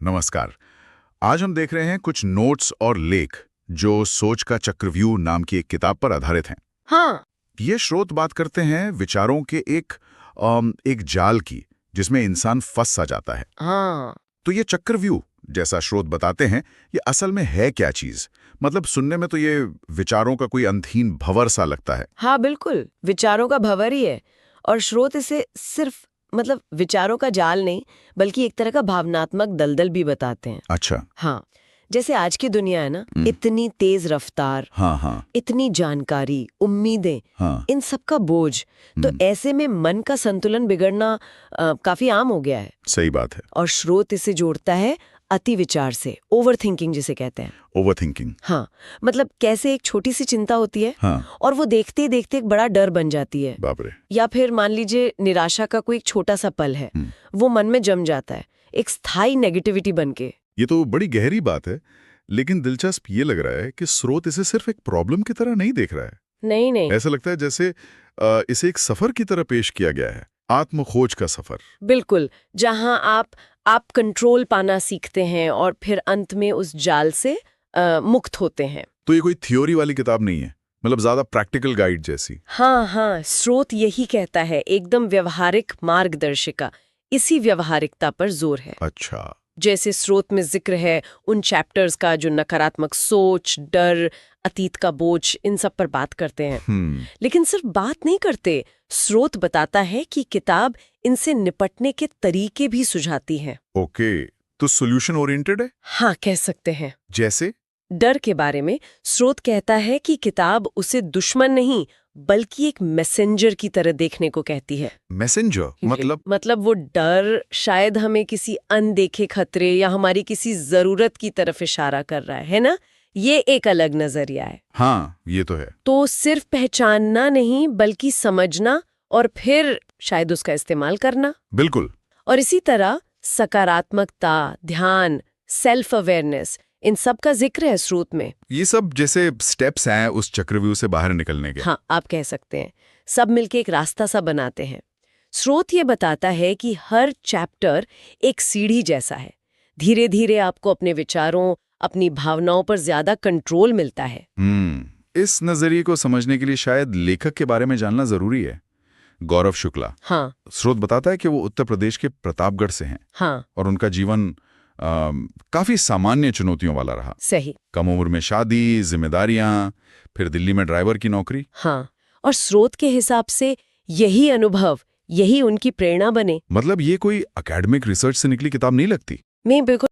नमस्कार। आज हम देख रहे हैं कुछ नोट्स और लेख जो सोच का चक्रव्यूह नाम की एक किताब पर आधारित हैं। हाँ। ये स्रोत बात करते हैं विचारों के एक जाल की जिसमें इंसान फंस सा जाता है। हाँ। तो ये चक्रव्यूह जैसा स्रोत बताते हैं, ये असल में है क्या चीज? मतलब सुनने में तो ये विचारों का कोई अंतहीन भंवर सा लगता है। हाँ बिल्कुल, विचारों का भंवर ही है। और स्रोत इसे सिर्फ विचारों का जाल नहीं, बल्कि एक तरह का भावनात्मक दलदल भी बताते हैं। अच्छा। हाँ, जैसे आज की दुनिया है ना, इतनी तेज रफ्तार, हाँ हाँ इतनी जानकारी, उम्मीदें, हाँ। इन सब का बोझ, तो ऐसे में मन का संतुलन बिगड़ना काफी आम हो गया है। सही बात है। और स्रोत इसे जोड़ता है अति विचार से, ओवर थिंकिंग जिसे कहते हैं। Over thinking. हाँ, मतलब कैसे एक छोटी सी चिंता होती है, हाँ। और वो देखते ही देखते एक बड़ा डर बन जाती है। बाप रे। या फिर मान लीजिए निराशा का कोई एक छोटा सा पल है, वो मन में जम जाता है, एक स्थायी नेगेटिविटी बनके। ये तो बड़ी गहरी बात है, लेकिन दिलचस्प ये लग रहा है कि स्रोत इसे सिर्फ एक प्रॉब्लम की तरह नहीं देख रहा है। नहीं नहीं, ऐसा लगता है जैसे इसे एक सफर की तरह पेश किया गया है, आत्मखोज का सफर। बिल्कुल, जहां आप कंट्रोल पाना सीखते हैं और फिर अंत में उस जाल से मुक्त होते हैं। तो ये कोई थ्योरी वाली किताब नहीं है, मतलब ज्यादा प्रैक्टिकल गाइड जैसी। हाँ हाँ, स्रोत यही कहता है, एकदम व्यवहारिक मार्गदर्शिका। इसी व्यवहारिकता पर जोर है। अच्छा। जैसे स्रोत में जिक्र है उन चैप्टर्स का जो नकारात्मक सोच, डर, अतीत का बोझ, इन सब पर बात करते हैं। लेकिन सिर्फ बात नहीं करते, स्रोत बताता है कि किताब इनसे निपटने के तरीके भी सुझाती है। ओके, तो सॉल्यूशन ओरिएंटेड है। हाँ, कह सकते हैं। जैसे डर के बारे में स्रोत कहता है कि किताब उसे दुश्मन नहीं, बल्कि एक मैसेंजर की तरह देखने को कहती है। मैसेंजर मतलब वो डर शायद हमें किसी अनदेखे खतरे या हमारी किसी जरूरत की तरफ इशारा कर रहा है ना? ये एक अलग नजरिया है। हाँ, ये तो है। तो सिर्फ पहचानना नहीं, बल्कि समझना और फिर शायद उसका इस्तेमाल करना। बिल्कुल। और इसी तरह सकारात्मकता, ध्यान, सेल्फ अवेयरनेस, इन सब का जिक्र है स्रोत में। ये सब जैसे स्टेप्स हैं उस चक्रव्यूह से बाहर निकलने के। हाँ, आप कह सकते हैं, सब मिलके एक रास्ता सा बनाते हैं। स्रोत ये बताता है कि हर चैप्टर एक सीढ़ी जैसा है। धीरे धीरे आपको अपने विचारों, अपनी भावनाओं पर ज्यादा कंट्रोल मिलता है। इस नजरिए को समझने के लिए शायद लेखक के बारे में जानना जरूरी है। गौरव शुक्ला। हाँ। स्रोत बताता है कि वो उत्तर प्रदेश के प्रतापगढ़ से हैं। हाँ। और उनका जीवन काफी सामान्य चुनौतियों वाला रहा। सही। कम उम्र में शादी, जिम्मेदारियां, फिर दिल्ली में ड्राइवर की नौकरी। हाँ, और स्रोत के हिसाब से यही अनुभव, यही उनकी प्रेरणा बने। मतलब ये कोई एकेडमिक रिसर्च से निकली किताब नहीं लगती। मैं बिल्कुल